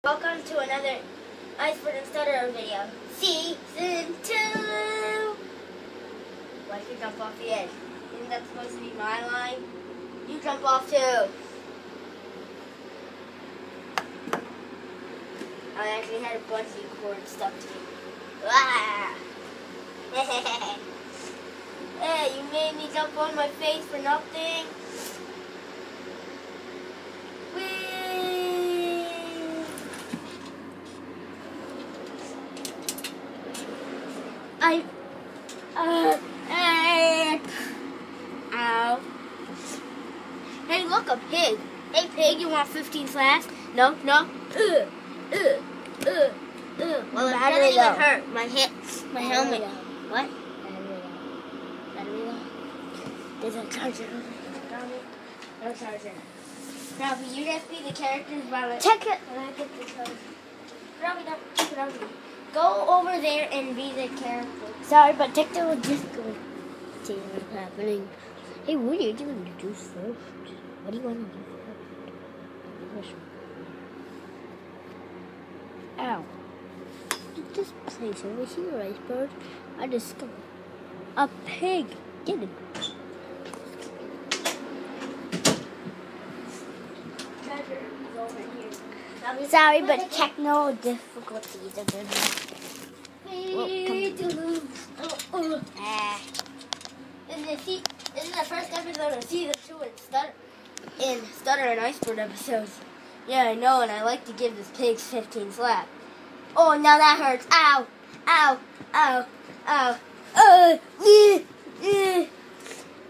Welcome to another Iceberg and Stutter video. Season 2! Why should you jump off the edge? Isn't that supposed to be my line? You jump off too. I actually had a bungee cord stuck to me. Ah! Hey, you made me jump on my face for nothing. Ow. Hey, look, a pig. Hey, pig, you want 15 slaps? No. Well, it doesn't even hurt. My helmet. What? Battery low. There's a charger. No charger. Now, will you just be the characters while I check it when I get the charger? Go over there and be the character. Sorry, but TikTok will just go see what's happening. Hey, what are you doing to do first? What do you want to do first? Ow. This place over here, Iceberg, I discovered a pig. Get it. Sorry, but technical difficulties are good. This is the first episode of season 2 in Stutter and Iceberg episodes. Yeah, I know, and I like to give this pig 15 slaps. Oh, now that hurts. Ow! Ow! Ow! Ow!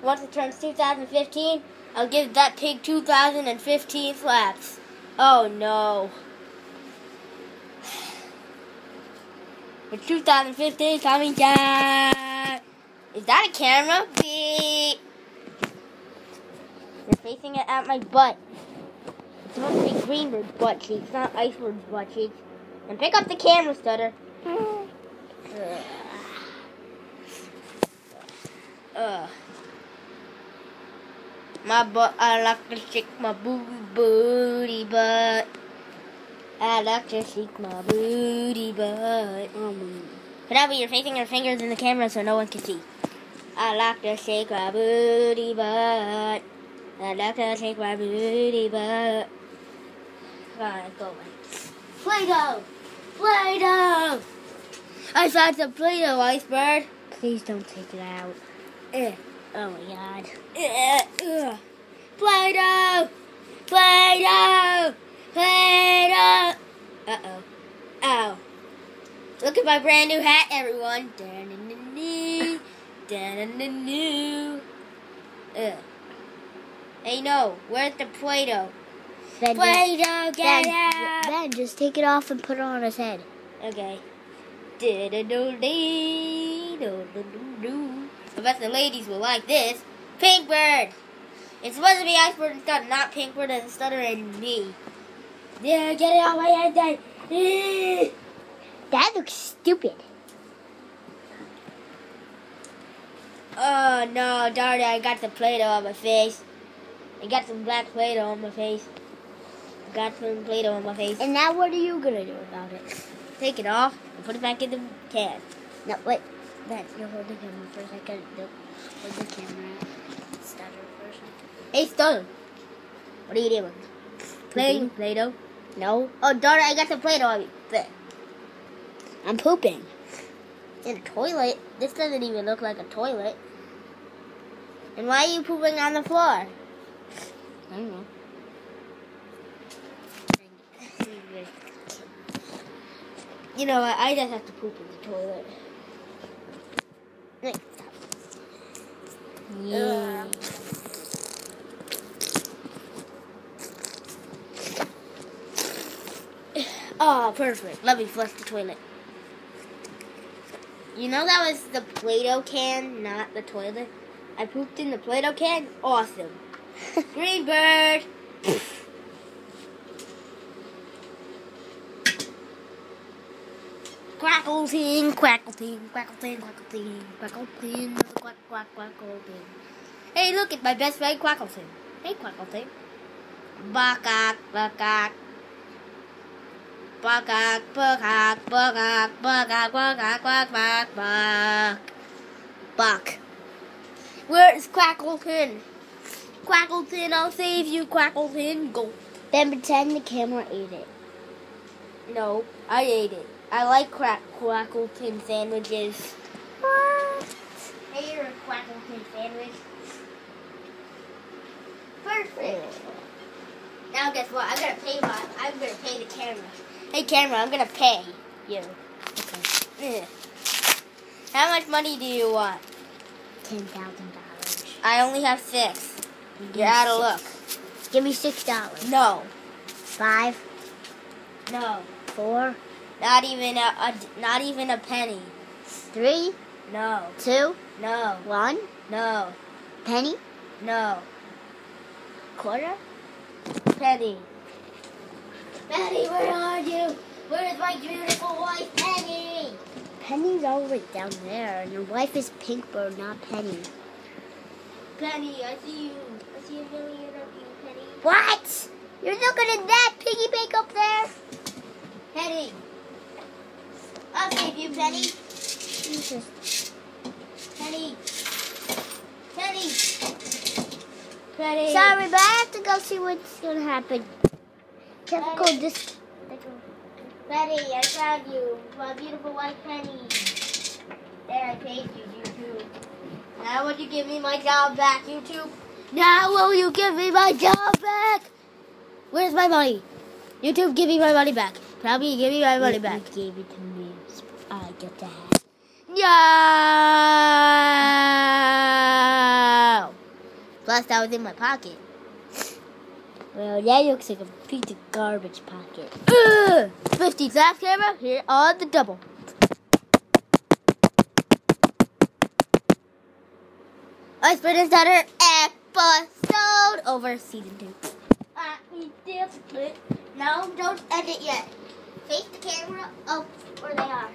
Once it turns 2015, I'll give that pig 2015 slaps. Oh no. For 2015 coming down. Is that a camera? Beep. You're facing it at my butt. It's supposed to be Greenbird's butt cheeks, not Iceberg's butt cheeks. And pick up the camera, Stutter. My butt, I like to shake my booty butt. I like to shake my booty butt. But now you're facing your fingers in the camera so no one can see. I like to shake my booty butt. I like to shake my booty butt. Alright, go away. Play-Doh! Play-Doh! I found some Play-Doh, Iceberg. Please don't take it out. Oh my god. Play-Doh! Play-Doh! Play-Doh! Uh-oh. Ow. Look at my brand new hat, everyone. Hey, no. Where's the Play-Doh? Play-Doh, get out! Then just take it off and put it on his head. Okay. I bet the ladies will like this. Pink Bird! It's supposed to be Iceberg and Stutter, not Pink Bird and Stutter and me. Yeah, get it out of my head then. That looks stupid. Oh no, darn it, I got the Play-Doh on my face. I got some black Play-Doh on my face. Got some Play-Doh on my face. And now what are you going to do about it? Take it off and put it back in the can. No, wait. Ben, you're holding him for a second. Hold the camera. Stutter first. Hey, Stutter. What are you doing? Playing Play-Doh? No. Oh, darn it, I got some Play-Doh on me. There. I'm pooping. In a toilet? This doesn't even look like a toilet. And why are you pooping on the floor? I don't know. You know what? I just have to poop in the toilet. Wait, stop. Yeah. Oh, perfect. Let me flush the toilet. You know that was the Play-Doh can, not the toilet? I pooped in the Play-Doh can? Awesome. Greenbird! Quackle ting, quackle ting, quackle ting, quackle ting, quackle ting, quack, quack, quackle ting. Hey, look, it's my best friend Quackleton. Hey, Quackleton. Bakak, bakak. Buck, buck, buck, buck, buck, buck, buck, buck, buck. Buck. Where is Quackleton? Quackleton, I'll save you, Quackleton. Go. Then pretend the camera ate it. No, I ate it. I like Quackleton sandwiches. What? Hey, you're a Quackleton sandwich. Perfect. Now guess what? I'm gonna pay the camera. Hey camera, I'm gonna pay you. Okay. How much money do you want? $10,000. I only have 6. You're out of luck. Give me $6. No. 5. No. 4. Not even a penny. 3. No. 2. No. 1. No. Penny. No. Quarter. Penny. Penny, where are you? Where is my beautiful wife, Penny? Penny's all the way down there, and your wife is Pinkbird, not Penny. Penny, I see you. I see a million of you, Penny. What? You're looking at that piggy bank up there? Penny. I'll save you, Penny. Jesus. Penny. Penny. Penny. Sorry, but I have to go see what's going to happen. Can't go this. Penny, I found you. My beautiful wife, Penny. There, I paid you, YouTube. Now will you give me my job back, YouTube? Now will you give me my job back? Where's my money? YouTube, give me my money back. Probably give me my money back. You gave it to me. I get that. No! Plus, that was in my pocket. Well, that looks like a piece of garbage pocket. 50 slaps camera here on the double. I spin and stutter episode over season 2. No, don't end it yet. Face the camera up where they are.